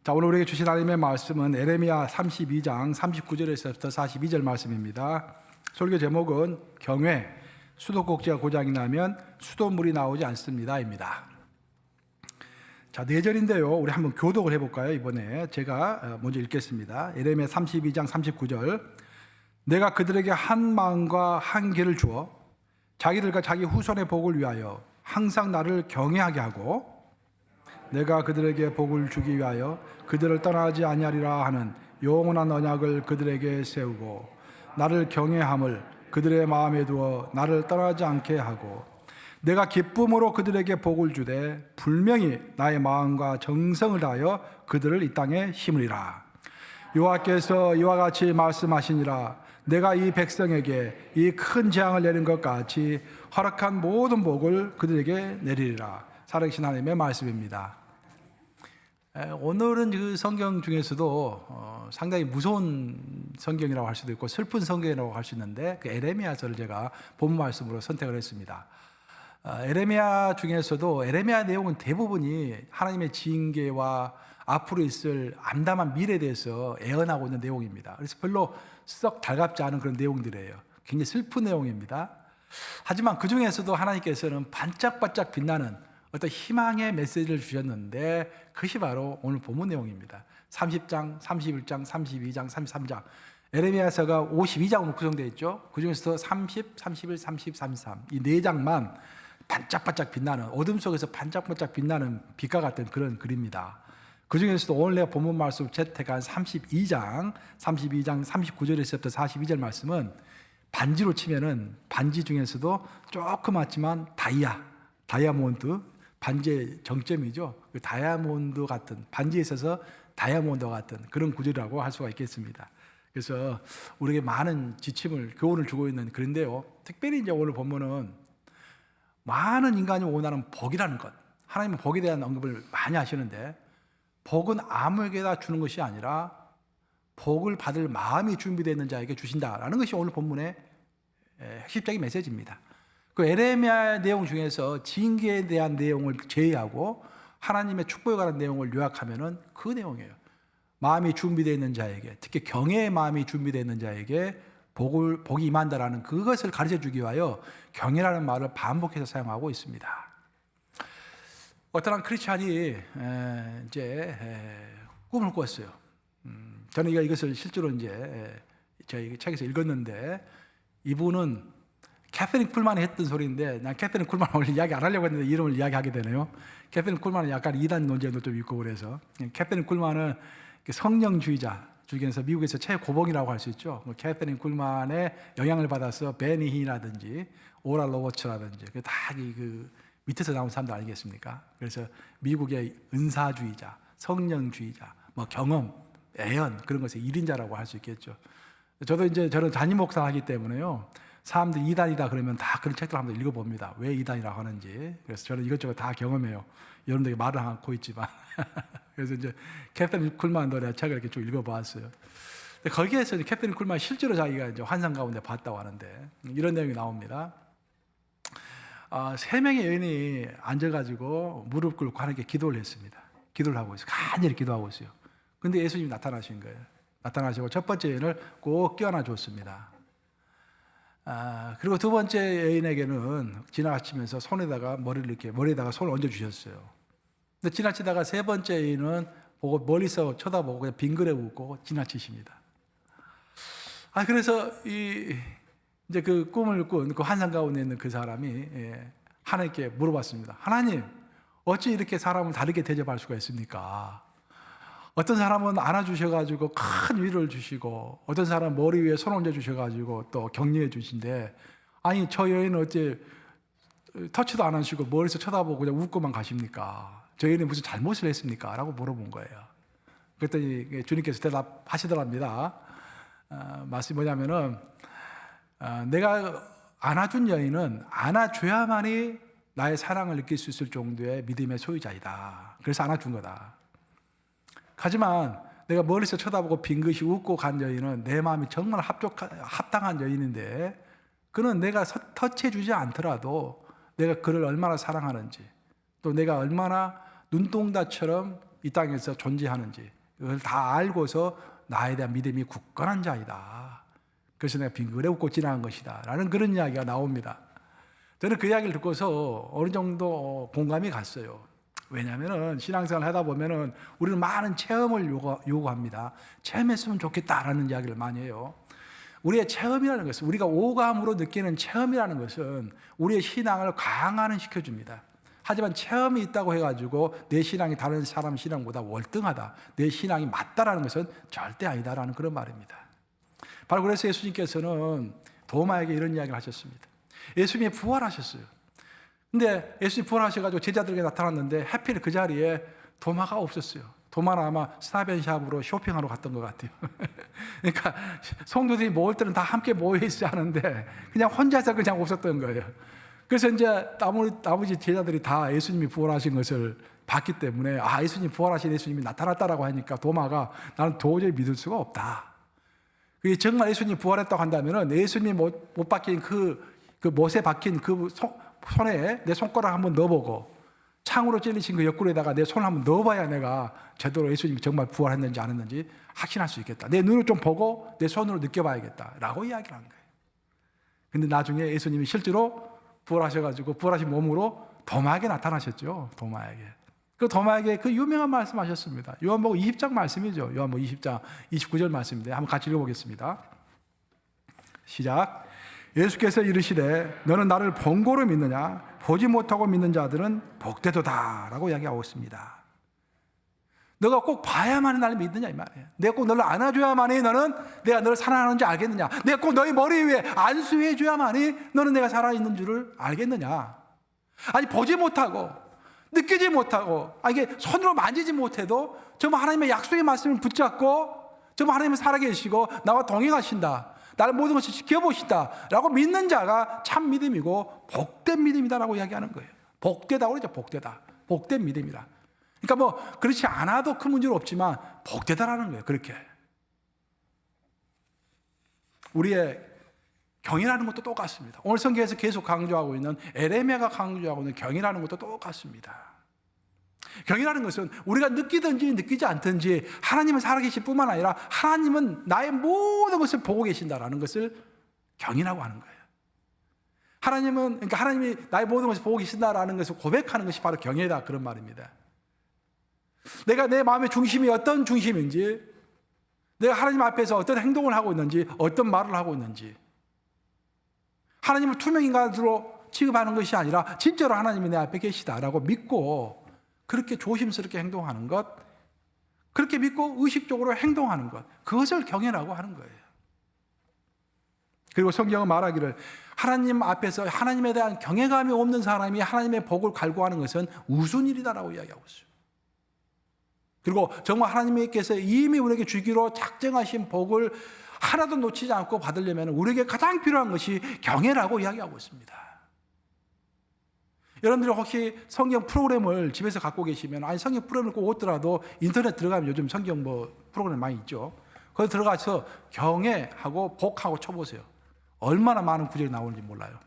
자, 오늘 우리에게 주신 하나님의 말씀은 에레미야 32장 39절에서부터 42절 말씀입니다. 설교 제목은 경외, 수도꼭지가 고장이 나면 수돗물이 나오지 않습니다입니다. 자, 4절인데요. 우리 한번 교독을 해볼까요? 이번에 제가 먼저 읽겠습니다. 에레미야 32장 39절. 내가 그들에게 한 마음과 한 길을 주어 자기들과 자기 후손의 복을 위하여 항상 나를 경외하게 하고 내가 그들에게 복을 주기 위하여 그들을 떠나지 아니하리라 하는 영원한 언약을 그들에게 세우고 나를 경외함을 그들의 마음에 두어 나를 떠나지 않게 하고 내가 기쁨으로 그들에게 복을 주되 분명히 나의 마음과 정성을 다하여 그들을 이 땅에 심으리라. 여호와께서 이와 같이 말씀하시니라. 내가 이 백성에게 이 큰 재앙을 내린 것 같이 허락한 모든 복을 그들에게 내리리라. 살아계신 하나님의 말씀입니다. 오늘은 그 성경 중에서도 상당히 무서운 성경이라고 할 수도 있고 슬픈 성경이라고 할 수 있는데 그 에레미야서를 제가 본 말씀으로 선택을 했습니다. 에레미야 중에서도 에레미야 내용은 대부분이 하나님의 징계와 앞으로 있을 암담한 미래에 대해서 애언하고 있는 내용입니다. 그래서 별로 썩 달갑지 않은 그런 내용들이에요. 굉장히 슬픈 내용입니다. 하지만 그 중에서도 하나님께서는 반짝반짝 빛나는 어떤 희망의 메시지를 주셨는데 그것이 바로 오늘 본문 내용입니다. 30장, 31장, 32장, 33장. 에레미야서가 52장으로 구성되어 있죠. 그 중에서도 30, 31, 30, 33 이 4장만 반짝반짝 빛나는 어둠 속에서 반짝반짝 빛나는 빛과 같은 그런 글입니다. 그 중에서도 오늘 내가 본문 말씀을 채택한 32장 39절에서부터 42절 말씀은 반지로 치면은 반지 중에서도 조그맣지만 다이아몬드 반지의 정점이죠. 그 다이아몬드 같은 반지에 있어서 다이아몬드와 같은 그런 구절이라고 할 수가 있겠습니다. 그래서 우리에게 많은 지침을 교훈을 주고 있는 그런데요. 특별히 이제 오늘 본문은 많은 인간이 원하는 복이라는 것, 하나님은 복에 대한 언급을 많이 하시는데 복은 아무에게나 주는 것이 아니라 복을 받을 마음이 준비되어 있는 자에게 주신다라는 것이 오늘 본문의 핵심적인 메시지입니다. 그 에레미야 내용 중에서 징계에 대한 내용을 제외하고 하나님의 축복에 관한 내용을 요약하면은 그 내용이에요. 마음이 준비되어 있는 자에게, 특히 경외의 마음이 준비되어 있는 자에게 복이 임한다라는 그것을 가르쳐 주기 위하여 경외라는 말을 반복해서 사용하고 있습니다. 어떤 한 크리스찬이 꿈을 꿨어요. 저는 이것을 실제로 저희 책에서 읽었는데 이분은 캐서린 쿨만이 했던 소리인데 난 캐서린 쿨만 원래 이야기 안 하려고 했는데 이름을 이야기하게 되네요. 캐서린 쿨만은 약간 이단 논쟁도 좀 있고 그래서 캐서린 쿨만은 성령주의자 중에서 미국에서 최고봉이라고 할 수 있죠. 캐서린 쿨만의 영향을 받아서 베니 힌이라든지 오랄 로버츠라든지 다 그 밑에서 나온 사람들 아니겠습니까? 그래서 미국의 은사주의자, 성령주의자, 경험, 애연 그런 것의 1인자라고 할 수 있겠죠. 저는 담임 목사 하기 때문에요. 사람들이 이단이다 그러면 다 그런 책들 한번 읽어봅니다. 왜 이단이라고 하는지. 그래서 저는 이것저것 다 경험해요. 여러분들에게 말을 않고 있지만. 그래서 캐서린 쿨만 노래 책을 이렇게 쭉 읽어보았어요. 근데 거기에서 캐서린 쿨만 실제로 자기가 환상 가운데 봤다고 하는데 이런 내용이 나옵니다. 3명의 여인이 앉아가지고 무릎 꿇고 하나님께 기도를 했습니다. 기도를 하고 있어요. 간절히 기도하고 있어요. 근데 예수님이 나타나신 거예요. 나타나시고 첫 번째 여인을 꼭 껴안아 줬습니다. 그리고 두 번째 여인에게는 지나치면서 머리에다가 손을 얹어 주셨어요. 근데 지나치다가 세 번째 여인은 보고 멀리서 쳐다보고 그냥 빙그레 웃고 지나치십니다. 그래서 이제 그 꿈을 꾼 그 환상 가운데 있는 그 사람이 하나님께 물어봤습니다. 하나님, 어찌 이렇게 사람을 다르게 대접할 수가 있습니까? 어떤 사람은 안아주셔가지고 큰 위로를 주시고 어떤 사람은 머리 위에 손 얹어 주셔가지고 또 격려해 주신데 아니 저 여인은 어째 터치도 안 하시고 머리에서 쳐다보고 그냥 웃고만 가십니까? 저 여인이 무슨 잘못을 했습니까? 라고 물어본 거예요. 그랬더니 주님께서 대답하시더랍니다. 말씀이 뭐냐면은 내가 안아준 여인은 안아줘야만이 나의 사랑을 느낄 수 있을 정도의 믿음의 소유자이다. 그래서 안아준 거다. 하지만 내가 멀리서 쳐다보고 빙긋이 웃고 간 여인은 내 마음이 정말 합당한 여인인데 그는 내가 터치해주지 않더라도 내가 그를 얼마나 사랑하는지 또 내가 얼마나 눈동자처럼 이 땅에서 존재하는지 그걸 다 알고서 나에 대한 믿음이 굳건한 자이다. 그래서 내가 빙그레 웃고 지나간 것이다 라는 그런 이야기가 나옵니다. 저는 그 이야기를 듣고서 어느 정도 공감이 갔어요. 왜냐하면 신앙생활을 하다 보면 우리는 많은 체험을 요구합니다. 체험했으면 좋겠다라는 이야기를 많이 해요. 우리의 체험이라는 것은, 우리가 오감으로 느끼는 체험이라는 것은 우리의 신앙을 강화는 시켜줍니다. 하지만 체험이 있다고 해가지고 내 신앙이 다른 사람 신앙보다 월등하다, 내 신앙이 맞다라는 것은 절대 아니다라는 그런 말입니다. 바로 그래서 예수님께서는 도마에게 이런 이야기를 하셨습니다. 예수님이 부활하셨어요. 근데 예수님이 부활하셔가지고 제자들에게 나타났는데 하필 그 자리에 도마가 없었어요. 도마는 아마 스타벤샵으로 쇼핑하러 갔던 것 같아요. 그러니까 성도들이 모일 때는 다 함께 모여 있어야 하는데 그냥 혼자서 그냥 없었던 거예요. 그래서 이제 나머지 제자들이 다 예수님이 부활하신 것을 봤기 때문에 예수님 부활하신 예수님이 나타났다라고 하니까 도마가 나는 도저히 믿을 수가 없다. 그게 정말 예수님이 부활했다고 한다면 예수님이 못 박힌 그 못에 박힌 그 손에 내 손가락 한번 넣어보고 창으로 찔리신 그 옆구리에다가 내 손을 한번 넣어봐야 내가 제대로 예수님이 정말 부활했는지 안 했는지 확신할 수 있겠다. 내 눈을 좀 보고 내 손으로 느껴봐야겠다 라고 이야기를 한 거예요. 근데 나중에 예수님이 실제로 부활하셔가지고 부활하신 몸으로 도마에게 나타나셨죠. 도마에게. 그 도마에게 그 유명한 말씀 하셨습니다. 요한복음 20장 말씀이죠. 요한복음 20장 29절 말씀인데 한번 같이 읽어보겠습니다. 시작. 예수께서 이르시되 너는 나를 본고로 믿느냐? 보지 못하고 믿는 자들은 복되도다 라고 이야기하고 있습니다. 너가 꼭 봐야만이 나를 믿느냐 이 말이에요. 내가 꼭 너를 안아줘야만이 너는 내가 너를 사랑하는지 알겠느냐? 내가 꼭 너의 머리 위에 안수해줘야만이 너는 내가 살아있는 줄을 알겠느냐? 아니 보지 못하고 느끼지 못하고 이게 손으로 만지지 못해도 정말 하나님의 약속의 말씀을 붙잡고 정말 하나님은 살아계시고 나와 동행하신다, 나를 모든 것을 지켜보신다 라고 믿는 자가 참 믿음이고 복된 믿음이다라고 이야기하는 거예요. 복되다고 그러죠. 복되다. 복된 믿음이다. 그러니까 뭐 그렇지 않아도 큰 문제는 없지만 복되다라는 거예요. 그렇게 우리의 경이라는 것도 똑같습니다. 오늘 성경에서 계속 강조하고 있는 에레미야가 강조하고 있는 경이라는 것도 똑같습니다. 경이라는 것은 우리가 느끼든지 느끼지 않든지 하나님은 살아계실 뿐만 아니라 하나님은 나의 모든 것을 보고 계신다라는 것을 경이라고 하는 거예요. 그러니까 하나님이 나의 모든 것을 보고 계신다라는 것을 고백하는 것이 바로 경이다 그런 말입니다. 내가 내 마음의 중심이 어떤 중심인지, 내가 하나님 앞에서 어떤 행동을 하고 있는지, 어떤 말을 하고 있는지, 하나님을 투명인간으로 취급하는 것이 아니라 진짜로 하나님이 내 앞에 계시다라고 믿고 그렇게 조심스럽게 행동하는 것, 그렇게 믿고 의식적으로 행동하는 것, 그것을 경외라고 하는 거예요. 그리고 성경은 말하기를 하나님 앞에서 하나님에 대한 경외감이 없는 사람이 하나님의 복을 갈구하는 것은 우스운 일이다라고 이야기하고 있어요. 그리고 정말 하나님께서 이미 우리에게 주기로 작정하신 복을 하나도 놓치지 않고 받으려면 우리에게 가장 필요한 것이 경외라고 이야기하고 있습니다. 여러분들이 혹시 성경 프로그램을 집에서 갖고 계시면, 성경 프로그램을 꼭 없더라도 인터넷 들어가면 요즘 성경 프로그램 많이 있죠. 거기 들어가서 경외하고 복하고 쳐보세요. 얼마나 많은 구절이 나오는지 몰라요.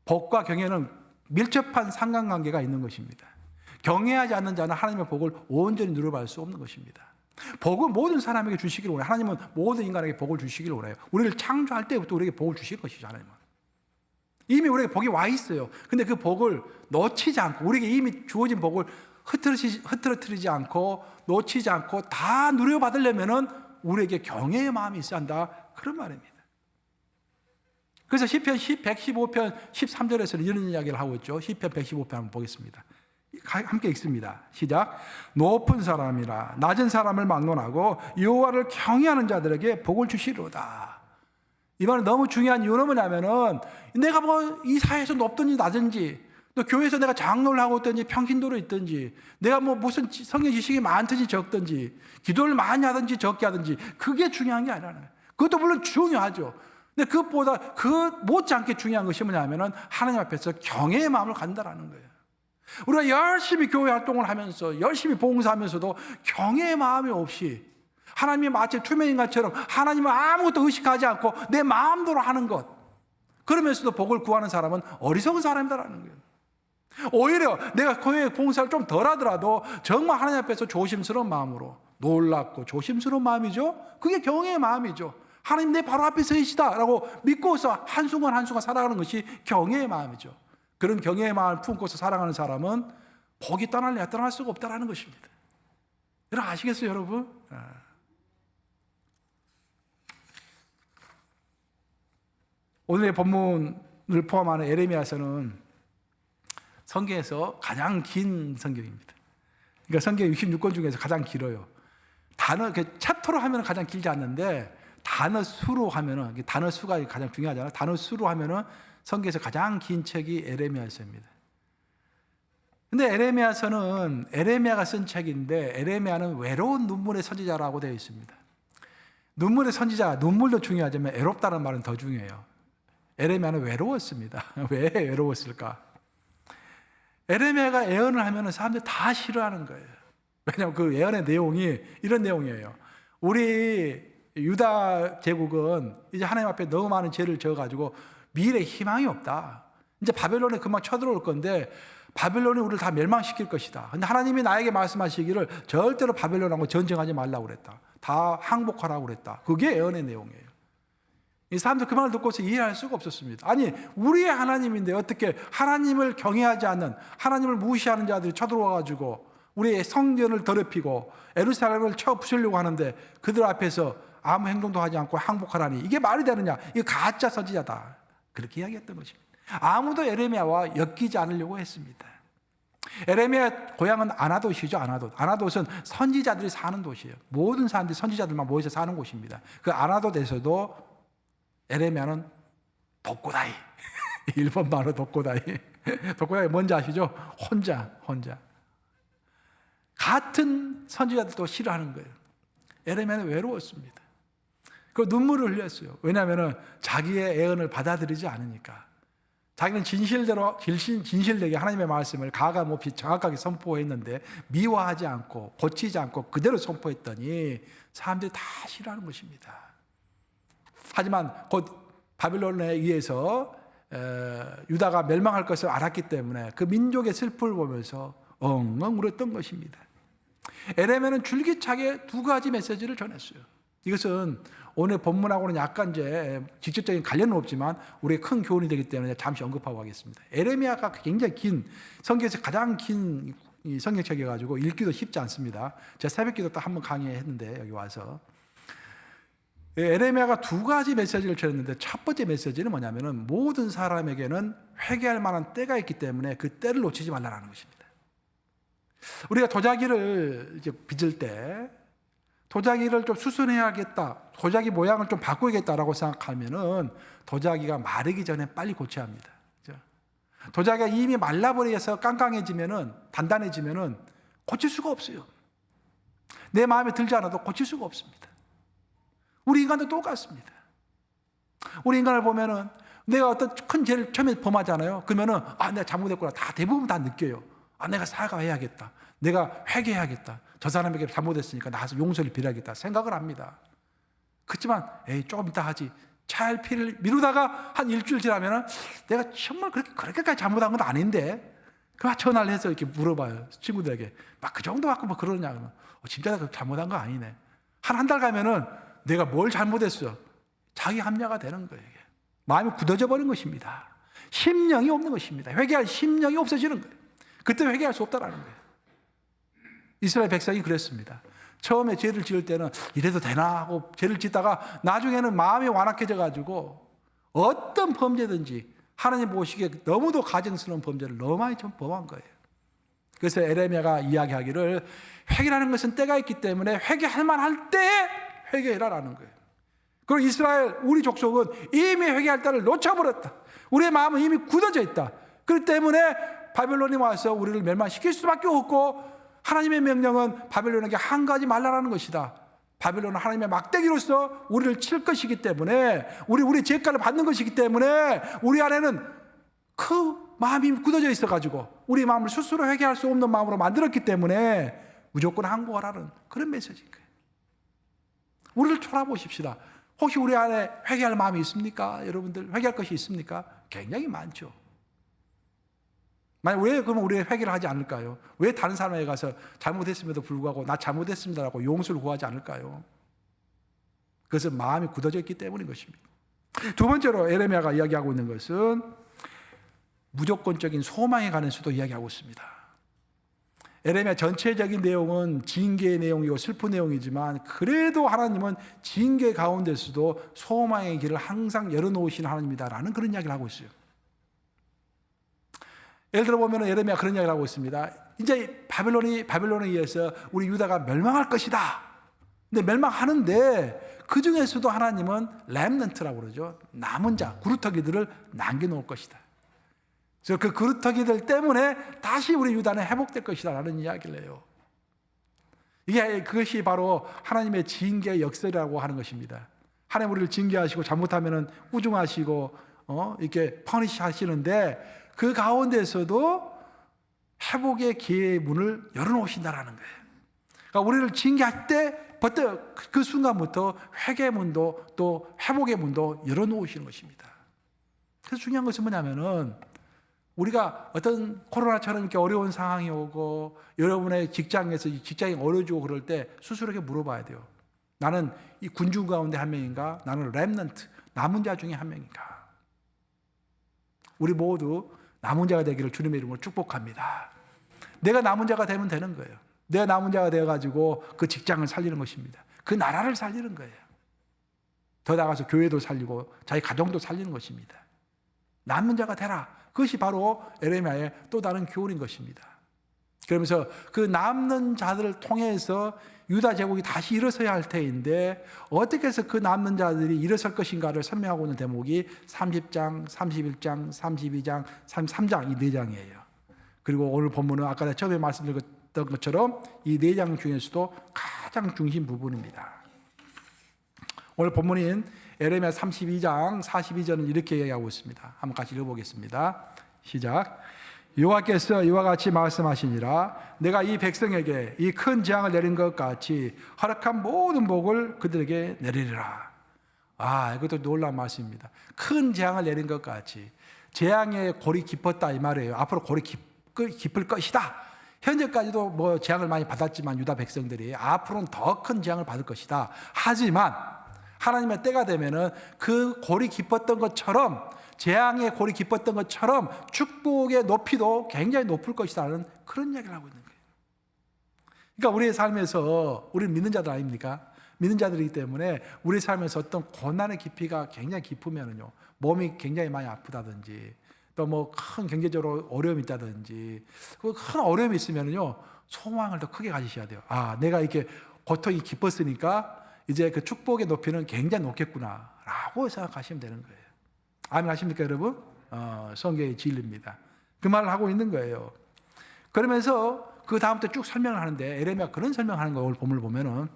복과 경외는 밀접한 상관관계가 있는 것입니다. 경외하지 않는 자는 하나님의 복을 온전히 누려받을 수 없는 것입니다. 복은 모든 사람에게 주시기를 원해요. 하나님은 모든 인간에게 복을 주시기를 원해요. 우리를 창조할 때부터 우리에게 복을 주실 것이죠. 하나님은 이미 우리에게 복이 와 있어요. 근데 그 복을 놓치지 않고, 우리에게 이미 주어진 복을 흐트러뜨리지 않고 놓치지 않고 다 누려받으려면은 우리에게 경외의 마음이 있어야 한다 그런 말입니다. 그래서 시편 115편 13절에서는 이런 이야기를 하고 있죠. 시편 115편 한번 보겠습니다. 함께 읽습니다. 시작. 높은 사람이라 낮은 사람을 막론하고 여호와를 경외하는 자들에게 복을 주시리로다. 이 말은 너무 중요한 이유는 뭐냐면은 내가 이 사회에서 높든지 낮은지, 또 교회에서 내가 장로를 하고 있든지 평신도로 있든지, 내가 무슨 성경 지식이 많든지 적든지, 기도를 많이 하든지 적게 하든지, 그게 중요한 게 아니라는 거예요. 그것도 물론 중요하죠. 근데 그것보다 못지않게 중요한 것이 뭐냐면은 하나님 앞에서 경외의 마음을 갖는다라는 거예요. 우리가 열심히 교회 활동을 하면서 열심히 봉사하면서도 경외의 마음이 없이 하나님이 마치 투명인간처럼 하나님을 아무것도 의식하지 않고 내 마음대로 하는 것, 그러면서도 복을 구하는 사람은 어리석은 사람이다라는 거예요. 오히려 내가 교회 봉사를 좀 덜 하더라도 정말 하나님 앞에서 조심스러운 마음으로, 놀랍고 조심스러운 마음이죠. 그게 경외의 마음이죠. 하나님 내 바로 앞에 서 계시다라고 믿고서 한순간 한순간 살아가는 것이 경외의 마음이죠. 그런 경외의 마음을 품고서 살아가는 사람은 복이 떠날래야 떠날 수가 없다는 것입니다. 여러분 아시겠어요, 여러분? 오늘의 본문을 포함하는 에레미야서는 성경에서 가장 긴 성경입니다. 그러니까 성경 66권 중에서 가장 길어요. 단어, 챕터로 하면 가장 길지 않는데 단어 수로 하면은, 단어 수가 가장 중요하잖아요. 단어 수로 하면은 성경에서 가장 긴 책이 에레미야서입니다. 근데 에레미야서는 에레미야가 쓴 책인데 에레미야는 외로운 눈물의 선지자라고 되어 있습니다. 눈물의 선지자, 눈물도 중요하지만 애롭다는 말은 더 중요해요. 에레미야는 외로웠습니다. 왜 외로웠을까? 에레미야가 예언을 하면 사람들이 다 싫어하는 거예요. 왜냐하면 그 예언의 내용이 이런 내용이에요. 우리 유다 제국은 이제 하나님 앞에 너무 많은 죄를 지어가지고 미래에 희망이 없다. 이제 바벨론에 금방 쳐들어올 건데 바벨론이 우리를 다 멸망시킬 것이다. 근데 하나님이 나에게 말씀하시기를 절대로 바벨론하고 전쟁하지 말라고 그랬다. 다 항복하라고 그랬다. 그게 예언의 내용이에요. 이 사람들 그 말을 듣고서 이해할 수가 없었습니다. 아니 우리의 하나님인데 어떻게 하나님을 경외하지 않는, 하나님을 무시하는 자들이 쳐들어와가지고 우리의 성전을 더럽히고 예루살렘을 쳐 부수려고 하는데 그들 앞에서 아무 행동도 하지 않고 항복하라니 이게 말이 되느냐. 이거 가짜 선지자다. 그렇게 이야기했던 것입니다. 아무도 에레미야와 엮이지 않으려고 했습니다. 에레미야 고향은 아나돗이죠. 아나돗은 선지자들이 사는 도시예요. 모든 사람들이 선지자들만 모여서 사는 곳입니다. 그 아나돗에서도 에레미야는 독고다이. 일본 말로 독고다이. 독고다이 뭔지 아시죠? 혼자. 같은 선지자들도 싫어하는 거예요. 에레미야는 외로웠습니다. 그 눈물을 흘렸어요. 왜냐하면 자기의 예언을 받아들이지 않으니까. 자기는 진실되게 하나님의 말씀을 가감없이 정확하게 선포했는데 미화하지 않고 고치지 않고 그대로 선포했더니 사람들이 다 싫어하는 것입니다. 하지만 곧 바빌론에 의해서 유다가 멸망할 것을 알았기 때문에 그 민족의 슬픔을 보면서 엉엉 울었던 것입니다. 에레미야는 줄기차게 두 가지 메시지를 전했어요. 이것은 오늘 본문하고는 약간 이제 직접적인 관련은 없지만 우리의 큰 교훈이 되기 때문에 잠시 언급하고 하겠습니다. 에레미야가 굉장히 긴, 성경에서 가장 긴 성경책이어가지고 읽기도 쉽지 않습니다. 제가 새벽기도 또 한 번 강의했는데 여기 와서 에레미야가 두 가지 메시지를 전했는데 첫 번째 메시지는 뭐냐면은 모든 사람에게는 회개할 만한 때가 있기 때문에 그 때를 놓치지 말라는 것입니다. 우리가 도자기를 이제 빚을 때 도자기를 좀 수선해야겠다, 도자기 모양을 좀 바꾸겠다라고 생각하면은 도자기가 마르기 전에 빨리 고쳐야 합니다. 그렇죠? 도자기가 이미 말라버려서 깡깡해지면은, 단단해지면은 고칠 수가 없어요. 내 마음에 들지 않아도 고칠 수가 없습니다. 우리 인간도 똑같습니다. 우리 인간을 보면은 내가 어떤 큰 죄를 처음에 범하잖아요. 그러면은 내가 잘못했구나. 대부분 다 느껴요. 내가 사과해야겠다. 내가 회개해야겠다. 저 사람에게 잘못했으니까 나와서 용서를 빌어야겠다 생각을 합니다. 그렇지만 조금 이따 하지. 잘 피를 미루다가 한 일주일 지나면은 내가 정말 그렇게까지 잘못한 건 아닌데 그 전화를 해서 이렇게 물어봐요. 친구들에게 막 그 정도 갖고 뭐 그러냐 그러면 진짜 내가 잘못한 거 아니네. 한 달 가면은 내가 뭘 잘못했어. 자기 합리화가 되는 거예요. 이게. 마음이 굳어져 버린 것입니다. 심령이 없는 것입니다. 회개할 심령이 없어지는 거예요. 그때 회개할 수 없다라는 거예요. 이스라엘 백성이 그랬습니다. 처음에 죄를 지을 때는 이래도 되나 하고 죄를 짓다가 나중에는 마음이 완악해져 가지고 어떤 범죄든지 하나님 보시기에 너무도 가증스러운 범죄를 너무 많이 범한 거예요. 그래서 에레미야가 이야기하기를 회개라는 것은 때가 있기 때문에 회개할 만할 때에 회개해라라는 거예요. 그리고 이스라엘 우리 족속은 이미 회개할 때를 놓쳐버렸다. 우리의 마음은 이미 굳어져 있다. 그렇기 때문에 바벨론이 와서 우리를 멸망시킬 수밖에 없고 하나님의 명령은 바벨론에게 한 가지 말라라는 것이다. 바벨론은 하나님의 막대기로서 우리를 칠 것이기 때문에 우리 죄가를 받는 것이기 때문에 우리 안에는 그 마음이 굳어져 있어가지고 우리 마음을 스스로 회개할 수 없는 마음으로 만들었기 때문에 무조건 항복하라는 그런 메시지인 거예요. 우리를 돌아보십시다. 혹시 우리 안에 회개할 마음이 있습니까? 여러분들 회개할 것이 있습니까? 굉장히 많죠. 만약 왜 그러면 우리가 회개를 하지 않을까요? 왜 다른 사람에게 가서 잘못했음에도 불구하고 나 잘못했습니다라고 용서를 구하지 않을까요? 그것은 마음이 굳어져 있기 때문인 것입니다. 두 번째로 에레미야가 이야기하고 있는 것은 무조건적인 소망에 관해서도 이야기하고 있습니다. 에레미야 전체적인 내용은 징계의 내용이고 슬픈 내용이지만 그래도 하나님은 징계 가운데서도 소망의 길을 항상 열어놓으시는 하나님이다라는 그런 이야기를 하고 있어요. 예를 들어 보면 에레미야 그런 이야기를 하고 있습니다. 이제 바벨론에 의해서 우리 유다가 멸망할 것이다. 근데 멸망하는데 그 중에서도 하나님은 렘넌트라고 그러죠. 남은 자, 구루터기들을 남겨놓을 것이다. 그래서 그 구루터기들 때문에 다시 우리 유다는 회복될 것이다 라는 이야기를 해요. 그것이 바로 하나님의 징계의 역설이라고 하는 것입니다. 하나님 우리를 징계하시고 잘못하면 우중하시고 이렇게 퍼니시 하시는데 그 가운데서도 회복의 기회의 문을 열어놓으신다라는 거예요. 그러니까 우리를 징계할 때부터 그 순간부터 회개의 문도 또 회복의 문도 열어놓으시는 것입니다. 그래서 중요한 것은 뭐냐면은 우리가 어떤 코로나처럼 이렇게 어려운 상황이 오고 여러분의 직장에서 직장이 어려워지고 그럴 때 스스로에게 물어봐야 돼요. 나는 이 군중 가운데 한 명인가? 나는 렘넌트, 남은 자 중에 한 명인가? 우리 모두 남은 자가 되기를 주님의 이름으로 축복합니다. 내가 남은 자가 되면 되는 거예요. 내가 남은 자가 되어가지고 그 직장을 살리는 것입니다. 그 나라를 살리는 거예요. 더 나아가서 교회도 살리고 자기 가정도 살리는 것입니다. 남은 자가 되라. 그것이 바로 에레미야의 또 다른 교훈인 것입니다. 그러면서 그 남는 자들을 통해서 유다 제국이 다시 일어서야 할 때인데 어떻게 해서 그 남는 자들이 일어설 것인가를 설명하고 있는 대목이 30장, 31장, 32장, 33장 이 4장이에요. 그리고 오늘 본문은 아까 내가 처음에 말씀드렸던 것처럼 이 4장 중에서도 가장 중심 부분입니다. 오늘 본문인 에레미야 32장 42절은 이렇게 얘기하고 있습니다. 한번 같이 읽어보겠습니다. 시작. 여호와께서 이와 같이 말씀하시니라 내가 이 백성에게 이 큰 재앙을 내린 것 같이 허락한 모든 복을 그들에게 내리리라. 이것도 놀라운 말씀입니다. 큰 재앙을 내린 것 같이 재앙의 골이 깊었다 이 말이에요. 앞으로 골이 깊을 것이다. 현재까지도 뭐 재앙을 많이 받았지만 유다 백성들이 앞으로는 더 큰 재앙을 받을 것이다. 하지만 하나님의 때가 되면은 그 골이 깊었던 것처럼 재앙의 골이 깊었던 것처럼 축복의 높이도 굉장히 높을 것이라는 그런 이야기를 하고 있는 거예요. 그러니까 우리의 삶에서 우리는 믿는 자들 아닙니까? 믿는 자들이기 때문에 우리 삶에서 어떤 고난의 깊이가 굉장히 깊으면은요 몸이 굉장히 많이 아프다든지 또 뭐 큰 경제적으로 어려움이 있다든지 그 큰 어려움이 있으면은요 소망을 더 크게 가지셔야 돼요. 내가 이렇게 고통이 깊었으니까 이제 그 축복의 높이는 굉장히 높겠구나라고 생각하시면 되는 거예요. 아멘 하십니까 여러분? 성경의 진리입니다. 그 말을 하고 있는 거예요. 그러면서 그 다음부터 쭉 설명을 하는데 에레미야 그런 설명하는 거 오늘 본문을 보면은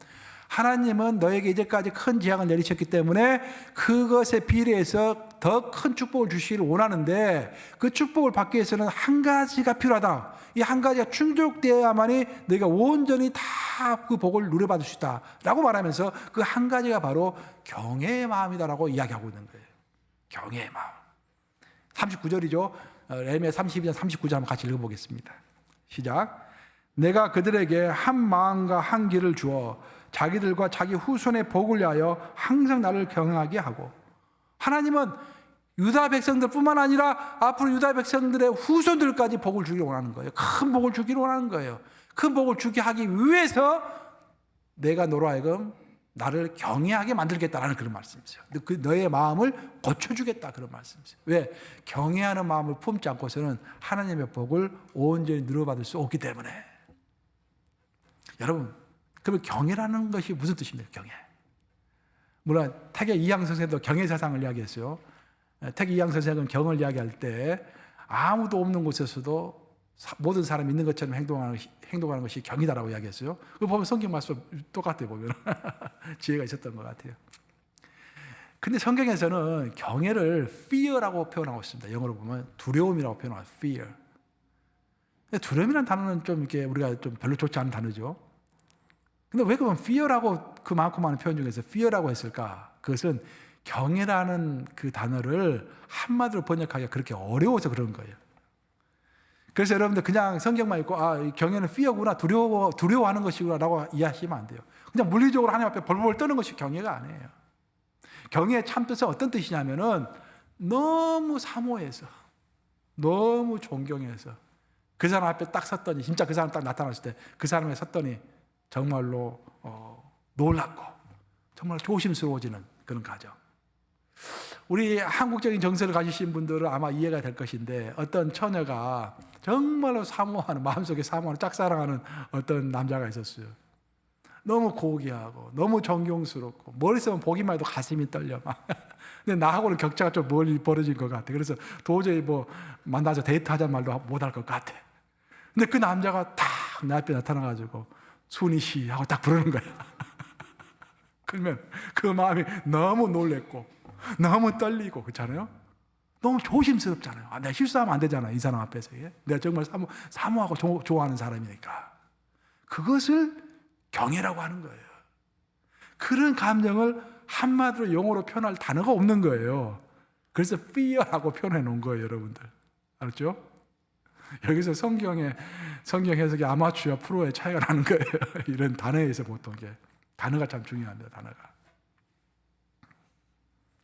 하나님은 너에게 이제까지 큰 재앙을 내리셨기 때문에 그것에 비례해서 더 큰 축복을 주시기를 원하는데 그 축복을 받기 위해서는 한 가지가 필요하다. 이 한 가지가 충족되어야만이 너희가 온전히 다 그 복을 누려받을 수 있다라고 말하면서 그 한 가지가 바로 경외의 마음이다라고 이야기하고 있는 거예요. 경외의 마음. 39절이죠. 에레미야 32장 39절 한번 같이 읽어보겠습니다. 시작. 내가 그들에게 한 마음과 한 길을 주어 자기들과 자기 후손의 복을 위하여 항상 나를 경외하게 하고 하나님은 유다 백성들뿐만 아니라 앞으로 유다 백성들의 후손들까지 복을 주기를 원하는 거예요. 큰 복을 주기를 원하는 거예요. 큰 복을 주게 하기 위해서 내가 너로 하여금 나를 경외하게 만들겠다라는 그런 말씀이세요. 그 너의 마음을 고쳐주겠다 그런 말씀이세요. 왜? 경외하는 마음을 품지 않고서는 하나님의 복을 온전히 누려받을 수 없기 때문에. 여러분, 그러면 경외라는 것이 무슨 뜻입니까? 경외. 물론 태계 이항 선생도 경외 사상을 이야기했어요. 태계 이항 선생은 경을 이야기할 때 아무도 없는 곳에서도 모든 사람이 있는 것처럼 행동하는 것이 경이다라고 이야기했어요. 그거 보면 성경 말씀 똑같아요. 보면 지혜가 있었던 것 같아요. 근데 성경에서는 경외를 fear라고 표현하고 있습니다. 영어로 보면 두려움이라고 표현하고 fear. 두려움이라는 단어는 좀 이렇게 우리가 좀 별로 좋지 않은 단어죠. 근데 왜 그러면 fear라고 그 많고 많은 표현 중에서 fear라고 했을까? 그것은 경외라는 그 단어를 한마디로 번역하기가 그렇게 어려워서 그런 거예요. 그래서 여러분들 그냥 성경만 읽고 이 경외는 fear구나, 두려워하는 것이구나라고 이해하시면 안 돼요. 그냥 물리적으로 하나님 앞에 벌벌 떠는 것이 경외가 아니에요. 경외의 참 뜻은 어떤 뜻이냐면은 너무 사모해서, 너무 존경해서 그 사람 앞에 딱 섰더니, 진짜 그 사람 딱 나타났을 때 그 사람에 섰더니 정말로 놀랍고 정말 조심스러워지는 그런 가정. 우리 한국적인 정서를 가지신 분들은 아마 이해가 될 것인데, 어떤 처녀가 정말로 사모하는, 마음속에 사모하는, 짝사랑하는 어떤 남자가 있었어요. 너무 고귀하고 너무 존경스럽고 머릿속은 보기만 해도 가슴이 떨려 막. 근데 나하고는 격차가 좀 멀리 벌어진 것 같아. 그래서 도저히 뭐 만나서 데이트하자 말도 못할 것 같아. 근데 그 남자가 딱 내 앞에 나타나가지고 순이 씨 하고 딱 부르는 거야. 그러면 그 마음이 너무 놀랬고 너무 떨리고 그렇잖아요. 너무 조심스럽잖아요. 내가 실수하면 안 되잖아, 이 사람 앞에서. 내가 정말 사모하고 좋아하는 사람이니까. 그것을 경외라고 하는 거예요. 그런 감정을 한마디로 영어로 표현할 단어가 없는 거예요. 그래서 fear라고 표현해 놓은 거예요, 여러분들. 알았죠? 여기서 성경 해석이 아마추어 프로의 차이가 나는 거예요. 이런 단어에서 보통 이게 단어가 참 중요합니다. 단어가.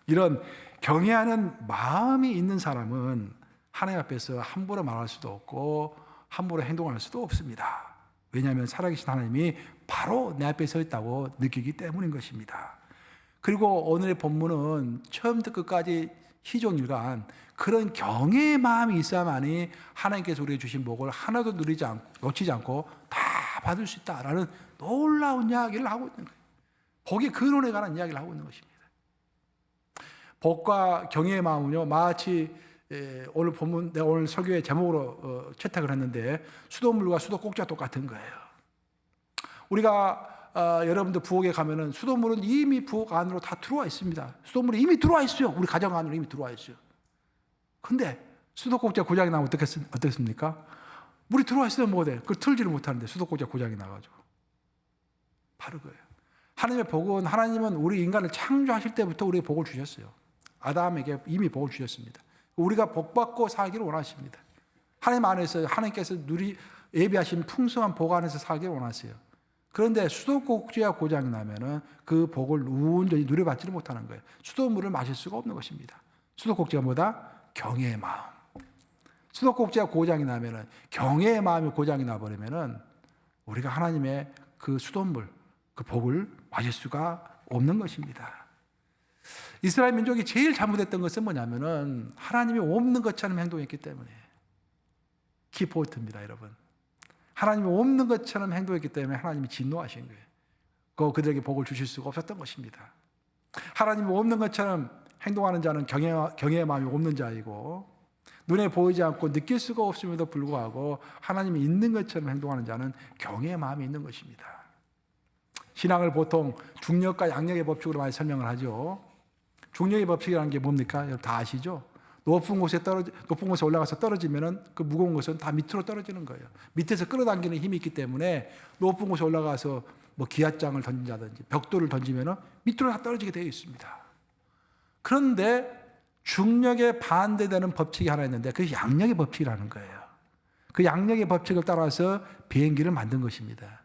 이런 경외하는 마음이 있는 사람은 하나님 앞에서 함부로 말할 수도 없고 함부로 행동할 수도 없습니다. 왜냐하면 살아계신 하나님이 바로 내 앞에 서 있다고 느끼기 때문인 것입니다. 그리고 오늘의 본문은 처음부터 끝까지 희종일관 그런 경외의 마음이 있어야만이 하나님께서 우리에게 주신 복을 하나도 놓치지 않고 다 받을 수 있다라는 놀라운 이야기를 하고 있는 거예요. 복의 근원에 관한 이야기를 하고 있는 것입니다. 복과 경외의 마음은요, 마치 오늘 본문, 내가 오늘 설교의 제목으로 채택을 했는데 수돗물과 수도꼭지가 똑같은 거예요. 우리가 여러분들 부엌에 가면은 수돗물은 이미 부엌 안으로 다 들어와 있습니다. 수돗물이 이미 들어와 있어요. 우리 가정 안으로 이미 들어와 있어요. 근데 수도꼭지가 고장이 나면 어떻습니까? 물이 들어와 있으면 뭐가 돼? 그걸 틀지를 못하는데 수도꼭지가 고장이 나가지고. 바로 그거예요. 하나님의 복은, 하나님은 우리 인간을 창조하실 때부터 우리에게 복을 주셨어요. 아담에게 이미 복을 주셨습니다. 우리가 복받고 살기를 원하십니다. 하나님 안에서 하나님께서 예비하신 풍성한 복 안에서 살기를 원하세요. 그런데 수도꼭지가 고장이 나면은 그 복을 온전히 누려받지를 못하는 거예요. 수돗물을 마실 수가 없는 것입니다. 수도꼭지가 뭐다? 경외의 마음. 수도꼭지가 고장이 나면은, 경외의 마음이 고장이 나버리면은 우리가 하나님의 그 수돗물, 그 복을 마실 수가 없는 것입니다. 이스라엘 민족이 제일 잘못했던 것은 뭐냐면은 하나님이 없는 것처럼 행동했기 때문에. 키포인트입니다, 여러분. 하나님이 없는 것처럼 행동했기 때문에 하나님이 진노하신 거예요. 그들에게 복을 주실 수가 없었던 것입니다. 하나님이 없는 것처럼 행동하는 자는 경외의 마음이 없는 자이고, 눈에 보이지 않고 느낄 수가 없음에도 불구하고 하나님이 있는 것처럼 행동하는 자는 경외의 마음이 있는 것입니다. 신앙을 보통 중력과 양력의 법칙으로 많이 설명을 하죠. 중력의 법칙이라는 게 뭡니까? 여러분 다 아시죠? 높은 곳에 올라가서 떨어지면은 그 무거운 것은 다 밑으로 떨어지는 거예요. 밑에서 끌어당기는 힘이 있기 때문에 높은 곳에 올라가서 뭐 기압장을 던진다든지 벽돌을 던지면은 밑으로 다 떨어지게 되어 있습니다. 그런데 중력에 반대되는 법칙이 하나 있는데 그게 양력의 법칙이라는 거예요. 그 양력의 법칙을 따라서 비행기를 만든 것입니다.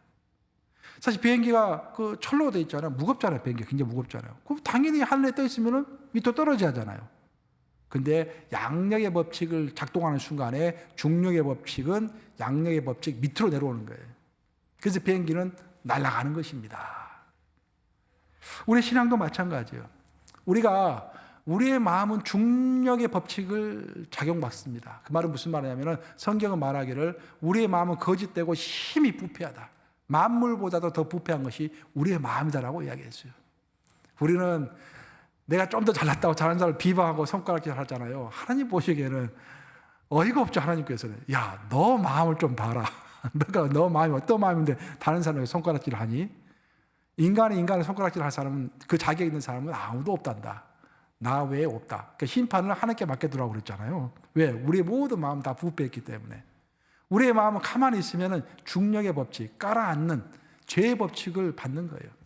사실 비행기가 그 철로 돼 있잖아요. 무겁잖아요. 비행기가 굉장히 무겁잖아요. 그럼 당연히 하늘에 떠 있으면은 밑으로 떨어져야 하잖아요. 근데 양력의 법칙을 작동하는 순간에 중력의 법칙은 양력의 법칙 밑으로 내려오는 거예요. 그래서 비행기는 날아가는 것입니다. 우리 신앙도 마찬가지예요. 우리의 마음은 중력의 법칙을 작용받습니다. 그 말은 무슨 말이냐면 성경은 말하기를 우리의 마음은 거짓되고 힘이 부패하다. 만물보다도 더 부패한 것이 우리의 마음이다라고 이야기했어요. 우리는 내가 좀 더 잘났다고 잘하는 사람을 비방하고 손가락질 하잖아요. 하나님 보시기에는 어이가 없죠. 하나님께서는 야, 너 마음을 좀 봐라. 너 마음이 어떤 마음인데 다른 사람에게 손가락질을 하니? 인간을 손가락질 할 사람은, 그 자격이 있는 사람은 아무도 없단다. 나 외에 없다. 그러니까 심판을 하나님께 맡겨두라고 그랬잖아요. 왜? 우리의 모든 마음 다 부패했기 때문에. 우리의 마음은 가만히 있으면 중력의 법칙, 깔아앉는 죄의 법칙을 받는 거예요.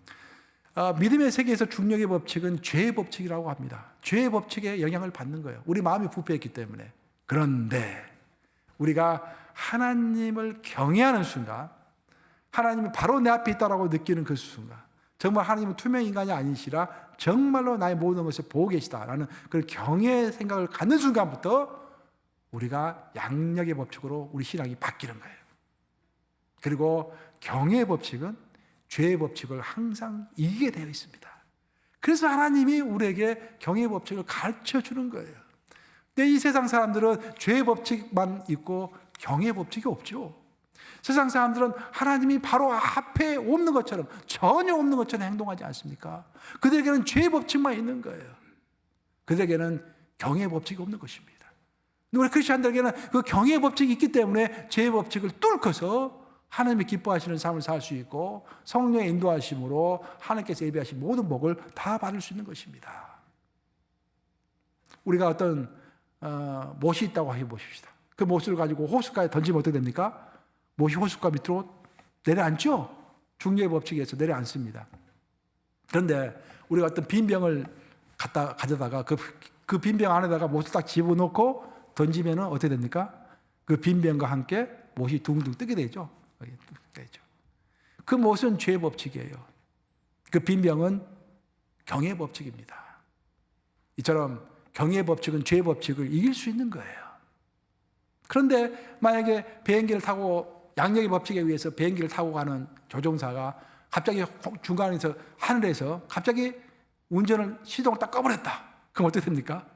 믿음의 세계에서 중력의 법칙은 죄의 법칙이라고 합니다. 죄의 법칙에 영향을 받는 거예요. 우리 마음이 부패했기 때문에. 그런데 우리가 하나님을 경외하는 순간, 하나님이 바로 내 앞에 있다라고 느끼는 그 순간, 정말 하나님은 투명 인간이 아니시라 정말로 나의 모든 것을 보고 계시다라는 그 경외의 생각을 갖는 순간부터 우리가 양력의 법칙으로 우리 신앙이 바뀌는 거예요. 그리고 경외의 법칙은 죄의 법칙을 항상 이기게 되어 있습니다. 그래서 하나님이 우리에게 경외의 법칙을 가르쳐 주는 거예요. 근데 이 세상 사람들은 죄의 법칙만 있고 경외의 법칙이 없죠. 세상 사람들은 하나님이 바로 앞에 없는 것처럼, 전혀 없는 것처럼 행동하지 않습니까? 그들에게는 죄의 법칙만 있는 거예요. 그들에게는 경외의 법칙이 없는 것입니다. 우리 크리스천들에게는 그 경외의 법칙이 있기 때문에 죄의 법칙을 뚫고서 하나님이 기뻐하시는 삶을 살 수 있고 성령의 인도하심으로 하나님께서 예비하신 모든 복을 다 받을 수 있는 것입니다. 우리가 어떤 못이 있다고 해보십시다. 그 못을 가지고 호숫가에 던지면 어떻게 됩니까? 못이 호숫가 밑으로 내려앉죠? 중력의 법칙에서 내려앉습니다. 그런데 우리가 어떤 빈 병을 가져다가 그 빈 병 안에다가 못을 딱 집어넣고 던지면 어떻게 됩니까? 그 빈 병과 함께 못이 둥둥 뜨게 되죠. 그 못은 죄의 법칙이에요. 그 빈 병은 경외의 법칙입니다. 이처럼 경외의 법칙은 죄의 법칙을 이길 수 있는 거예요. 그런데 만약에 비행기를 타고 양력의 법칙에 의해서 비행기를 타고 가는 조종사가 갑자기 중간에서 하늘에서 갑자기 운전을 시동을 딱 꺼버렸다. 그럼 어떻게 됩니까?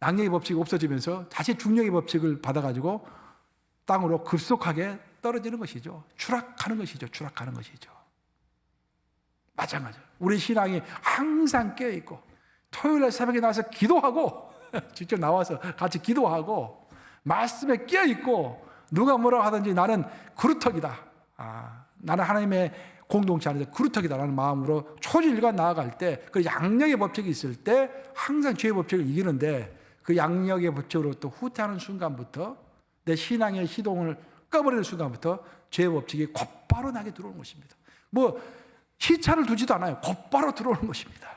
양력의 법칙이 없어지면서 다시 중력의 법칙을 받아가지고 땅으로 급속하게 떨어지는 것이죠. 추락하는 것이죠. 마찬가지로 우리 신앙이 항상 깨어있고 토요일날 새벽에 나와서 기도하고 직접 나와서 같이 기도하고 말씀에 깨어있고 누가 뭐라고 하든지 나는 그루터기다. 나는 하나님의 공동체 안에서 그루터기다라는 마음으로 초지일관 나아갈 때 그 양력의 법칙이 있을 때 항상 죄의 법칙을 이기는데 그 양력의 법칙으로부터 후퇴하는 순간부터 내 신앙의 시동을 꺼버리는 순간부터 죄의 법칙이 곧바로 나게 들어오는 것입니다. 시차를 두지도 않아요. 곧바로 들어오는 것입니다.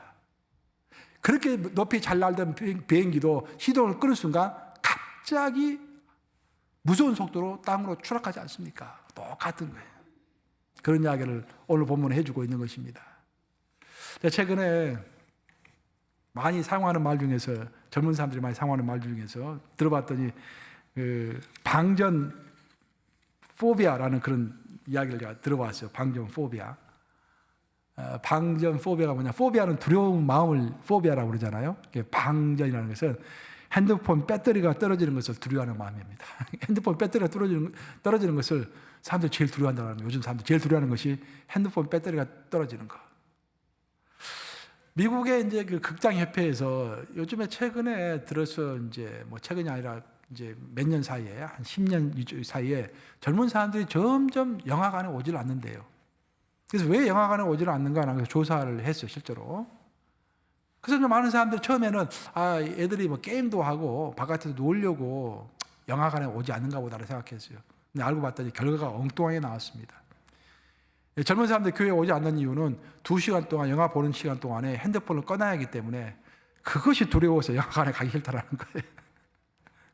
그렇게 높이 잘 날던 비행기도 시동을 끄는 순간 갑자기 무서운 속도로 땅으로 추락하지 않습니까? 똑같은 거예요. 그런 이야기를 오늘 본문에 해주고 있는 것입니다. 최근에 많이 사용하는 말 중에서 젊은 사람들이 많이 사용하는 말 중에서 들어봤더니 그 방전 포비아라는 그런 이야기를 제가 들어봤어요. 방전 포비아. 방전 포비아가 뭐냐? 포비아는 두려운 마음을 포비아라고 그러잖아요. 방전이라는 것은 핸드폰 배터리가 떨어지는 것을 두려워하는 마음입니다. 핸드폰 배터리가 떨어지는 것을 사람들이 제일 두려워한다는 거예요. 요즘 사람들이 제일 두려워하는 것이 핸드폰 배터리가 떨어지는 거. 미국의 이제 그 극장협회에서 요즘에 최근에 들어서 이제 최근이 아니라 이제 몇 년 사이에 한 10년 사이에 젊은 사람들이 점점 영화관에 오질 않는데요. 그래서 왜 영화관에 오질 않는가 하는 조사를 했어요, 실제로. 그래서 많은 사람들이 처음에는 애들이 게임도 하고 바깥에서 놀려고 영화관에 오지 않는가 보다를 생각했어요. 근데 알고 봤더니 결과가 엉뚱하게 나왔습니다. 젊은 사람들이 교회에 오지 않는 이유는 2시간 동안 영화 보는 시간 동안에 핸드폰을 꺼놔야 하기 때문에 그것이 두려워서 영화관에 가기 싫다라는 거예요.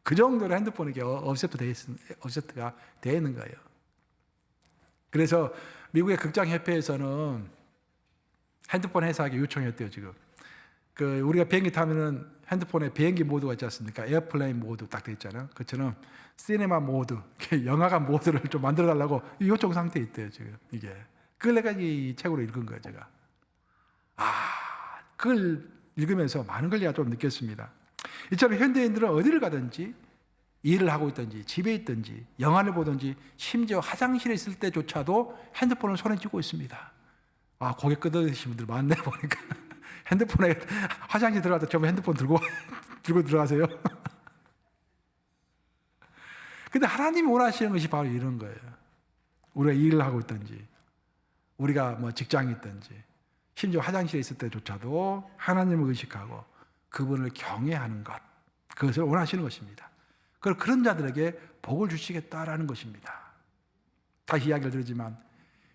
그 정도로 핸드폰이 업세트가 되어 있는 거예요. 그래서 미국의 극장협회에서는 핸드폰 회사에게 요청했대요, 지금. 우리가 비행기 타면은 핸드폰에 비행기 모드가 있지 않습니까? 에어플레인 모드 딱 돼 있잖아요. 그처럼 시네마 모드, 영화관 모드를 좀 만들어 달라고 요청 상태에 있대요, 지금 이게. 그걸 내가 이 책으로 읽은 거예요, 제가. 그걸 읽으면서 많은 걸 제가 좀 느꼈습니다. 이처럼 현대인들은 어디를 가든지 일을 하고 있든지 집에 있든지 영화를 보든지 심지어 화장실에 있을 때조차도 핸드폰을 손에 쥐고 있습니다. 고개 끄덕이시는 분들 많네 보니까. 핸드폰에 화장실 들어갈 때 전부 핸드폰 들고 들어가세요. 근데 하나님이 원하시는 것이 바로 이런 거예요. 우리가 일을 하고 있든지 우리가 직장에 있든지 심지어 화장실에 있을 때조차도 하나님을 의식하고 그분을 경외하는 것, 그것을 원하시는 것입니다. 그런 자들에게 복을 주시겠다라는 것입니다. 다시 이야기를 드리지만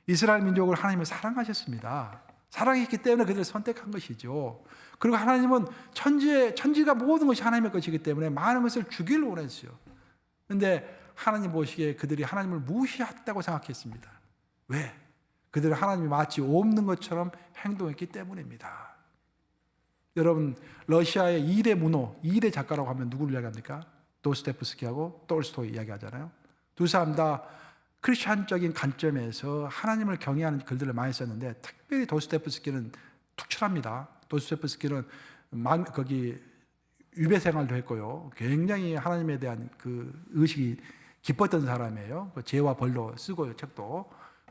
이스라엘 민족을 하나님은 사랑하셨습니다. 사랑했기 때문에 그들을 선택한 것이죠. 그리고 하나님은 천지가 모든 것이 하나님의 것이기 때문에 많은 것을 주기를 원했어요. 그런데 하나님 보시기에 그들이 하나님을 무시했다고 생각했습니다. 왜? 그들은 하나님이 마치 없는 것처럼 행동했기 때문입니다. 여러분, 러시아의 2대 문호, 2대 작가라고 하면 누구를 이야기합니까? 도스토옙스키하고 톨스토이 이야기하잖아요. 두 사람 다 크리스천적인 관점에서 하나님을 경외하는 글들을 많이 썼는데, 특별히 도스토옙스키는 특출합니다. 도스토옙스키는 거기 유배 생활도 했고요. 굉장히 하나님에 대한 그 의식이 깊었던 사람이에요. 죄와 벌로 쓰고요, 책도.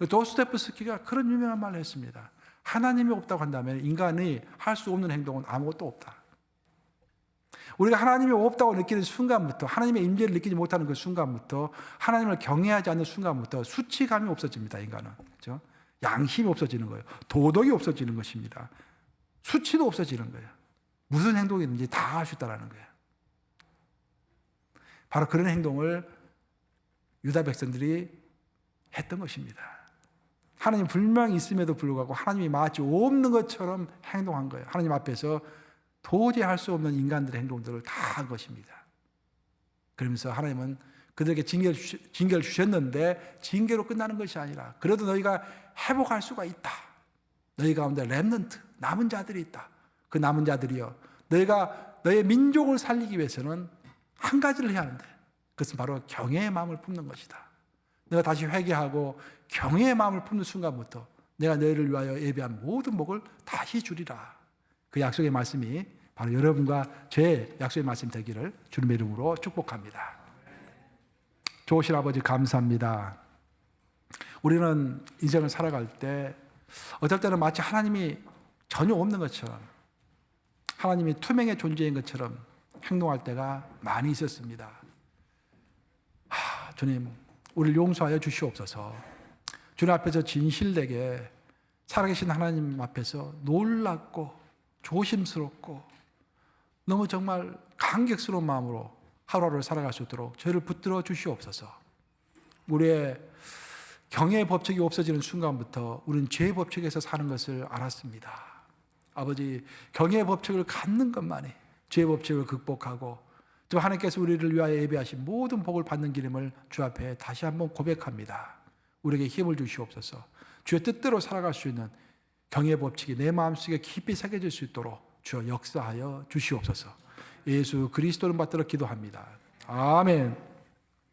도스토옙스키가 그런 유명한 말을 했습니다. 하나님이 없다고 한다면 인간이 할 수 없는 행동은 아무것도 없다. 우리가 하나님이 없다고 느끼는 순간부터, 하나님의 임재를 느끼지 못하는 그 순간부터, 하나님을 경외하지 않는 순간부터 수치감이 없어집니다, 인간은. 그렇죠? 양심이 없어지는 거예요. 도덕이 없어지는 것입니다. 수치도 없어지는 거예요. 무슨 행동이든지 다 할 수 있다는 거예요. 바로 그런 행동을 유다 백성들이 했던 것입니다. 하나님 분명히 있음에도 불구하고 하나님이 마치 없는 것처럼 행동한 거예요. 하나님 앞에서 도저히 할 수 없는 인간들의 행동들을 다 한 것입니다. 그러면서 하나님은 그들에게 징계를 주셨는데 징계로 끝나는 것이 아니라 그래도 너희가 회복할 수가 있다. 너희 가운데 렘넌트, 남은 자들이 있다. 그 남은 자들이여, 너희가 너의 민족을 살리기 위해서는 한 가지를 해야 하는데 그것은 바로 경외의 마음을 품는 것이다. 내가 다시 회개하고 경외의 마음을 품는 순간부터 내가 너희를 위하여 예비한 모든 복을 다시 주리라. 그 약속의 말씀이 바로 여러분과 제 약속의 말씀 되기를 주님의 이름으로 축복합니다. 좋으신 아버지 감사합니다. 우리는 인생을 살아갈 때 어떨 때는 마치 하나님이 전혀 없는 것처럼, 하나님이 투명의 존재인 것처럼 행동할 때가 많이 있었습니다. 주님, 우리를 용서하여 주시옵소서. 주님 앞에서 진실되게 살아계신 하나님 앞에서 놀랍고 조심스럽고 너무 정말 감격스러운 마음으로 하루하루를 살아갈 수 있도록 저희를 붙들어 주시옵소서. 우리의 경외의 법칙이 없어지는 순간부터 우리는 죄의 법칙에서 사는 것을 알았습니다. 아버지, 경외의 법칙을 갖는 것만이 죄의 법칙을 극복하고 또 하나님께서 우리를 위하여 예비하신 모든 복을 받는 길임을 주 앞에 다시 한번 고백합니다. 우리에게 힘을 주시옵소서. 주의 뜻대로 살아갈 수 있는 경외의 법칙이 내 마음속에 깊이 새겨질 수 있도록 주여 역사하여 주시옵소서. 예수 그리스도를 받들어 기도합니다. 아멘.